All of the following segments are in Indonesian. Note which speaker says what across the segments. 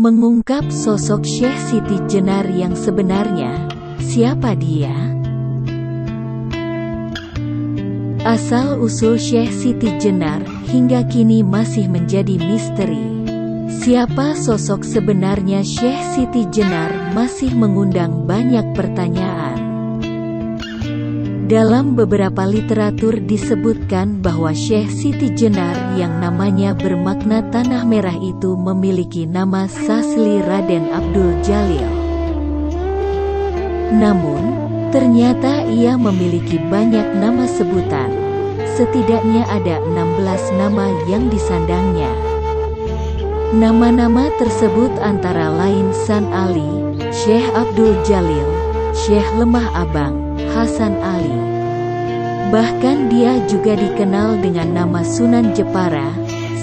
Speaker 1: Mengungkap sosok Syekh Siti Jenar yang sebenarnya. Siapa dia? Asal-usul Syekh Siti Jenar hingga kini masih menjadi misteri. Siapa sosok sebenarnya Syekh Siti Jenar masih mengundang banyak pertanyaan. Dalam beberapa literatur disebutkan bahwa Syekh Siti Jenar yang namanya bermakna tanah merah itu memiliki nama sasli Raden Abdul Jalil. Namun, ternyata ia memiliki banyak nama sebutan. Setidaknya ada 16 nama yang disandangnya. Nama-nama tersebut antara lain San Ali, Syekh Abdul Jalil, Syekh Lemah Abang, Hasan Ali. Bahkan dia juga dikenal dengan nama Sunan Jepara,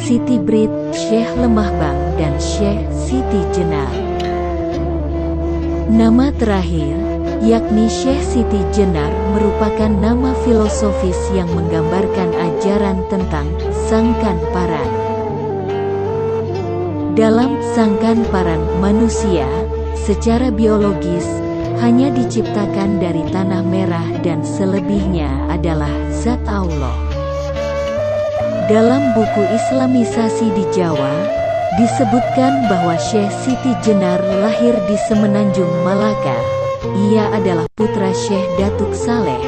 Speaker 1: Siti Brit, Syekh Lemah Bang, dan Syekh Siti Jenar. Nama terakhir, yakni Syekh Siti Jenar, merupakan nama filosofis yang menggambarkan ajaran tentang Sangkan Paran. Dalam Sangkan Paran, manusia, secara biologis, hanya diciptakan dari tanah merah dan selebihnya adalah zat Allah. Dalam buku Islamisasi di Jawa, disebutkan bahwa Syekh Siti Jenar lahir di Semenanjung Malaka. Ia adalah putra Syekh Datuk Saleh,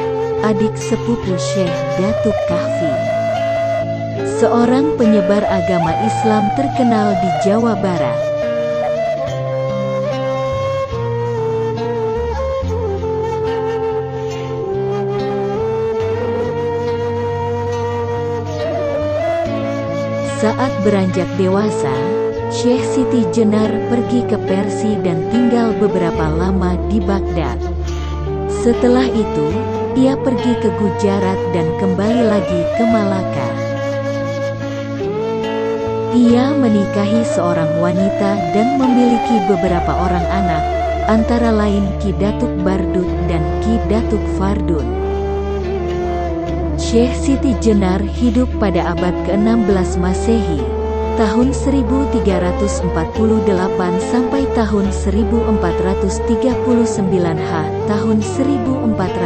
Speaker 1: adik sepupu Syekh Datuk Kahfi, seorang penyebar agama Islam terkenal di Jawa Barat. Saat beranjak dewasa, Syekh Siti Jenar pergi ke Persia dan tinggal beberapa lama di Baghdad. Setelah itu, ia pergi ke Gujarat dan kembali lagi ke Malaka. Ia menikahi seorang wanita dan memiliki beberapa orang anak, antara lain Ki Datuk Bardut dan Ki Datuk Fardun. Syekh Siti Jenar hidup pada abad ke-16 Masehi, tahun 1348 sampai tahun 1439 tahun 1426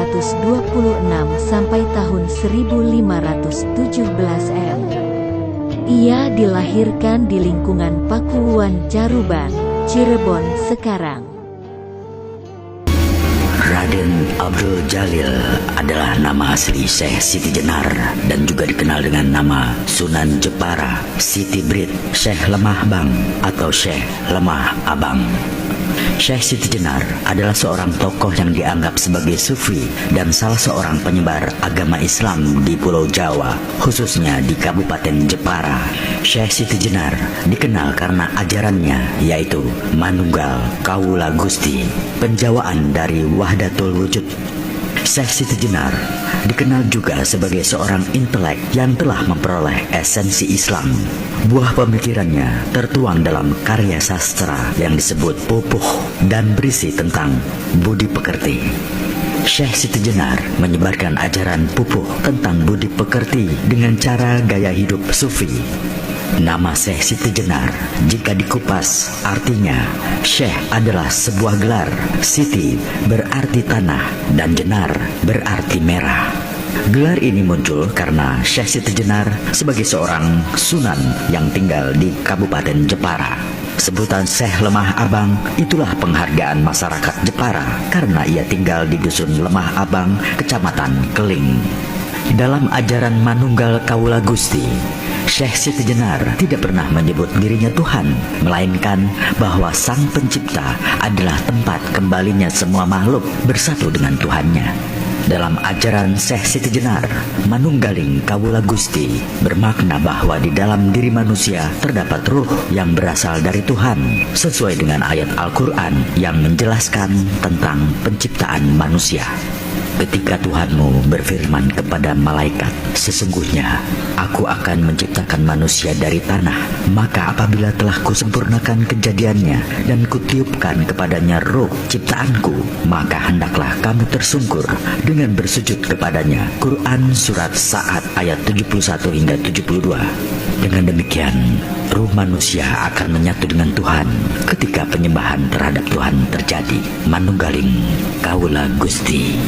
Speaker 1: sampai tahun 1517 M. Ia dilahirkan di lingkungan Pakuwuan Caruban, Cirebon sekarang.
Speaker 2: Raden Abdul Jalil adalah nama asli Syekh Siti Jenar dan juga dikenal dengan nama Sunan Jepara, Siti Brit, Syekh Lemah Bang atau Syekh Lemah Abang. Syekh Siti Jenar adalah seorang tokoh yang dianggap sebagai sufi dan salah seorang penyebar agama Islam di Pulau Jawa, khususnya di Kabupaten Jepara. Syekh Siti Jenar dikenal karena ajarannya yaitu Manunggal Kawula Gusti, penjawaan dari Wahdatul Wujud. Syekh Siti Jenar dikenal juga sebagai seorang intelek yang telah memperoleh esensi Islam. Buah pemikirannya tertuang dalam karya sastra yang disebut Pupuh dan berisi tentang budi pekerti. Syekh Siti Jenar menyebarkan ajaran Pupuh tentang budi pekerti dengan cara gaya hidup sufi. Nama Syekh Siti Jenar jika dikupas artinya Syekh adalah sebuah gelar. Siti berarti tanah dan Jenar berarti merah. Gelar ini muncul karena Syekh Siti Jenar sebagai seorang sunan yang tinggal di Kabupaten Jepara. Sebutan Syekh Lemah Abang itulah penghargaan masyarakat Jepara karena ia tinggal di Dusun Lemah Abang, Kecamatan Keling. Dalam ajaran Manunggal Kawula Gusti, Syekh Siti Jenar tidak pernah menyebut dirinya Tuhan, melainkan bahwa Sang Pencipta adalah tempat kembalinya semua makhluk bersatu dengan Tuhannya. Dalam ajaran Syekh Siti Jenar, Manunggaling Kawula Gusti bermakna bahwa di dalam diri manusia terdapat ruh yang berasal dari Tuhan, sesuai dengan ayat Al-Quran yang menjelaskan tentang penciptaan manusia. Ketika Tuhanmu berfirman kepada malaikat, sesungguhnya aku akan menciptakan manusia dari tanah, maka apabila telah kusempurnakan kejadiannya dan kutiupkan kepadanya roh ciptaanku, maka hendaklah kamu tersungkur dengan bersujud kepadanya. Quran Surat Sa'ad ayat 71 hingga 72. Dengan demikian, ruh manusia akan menyatu dengan Tuhan ketika penyembahan terhadap Tuhan terjadi. Manunggaling Kaula Gusti.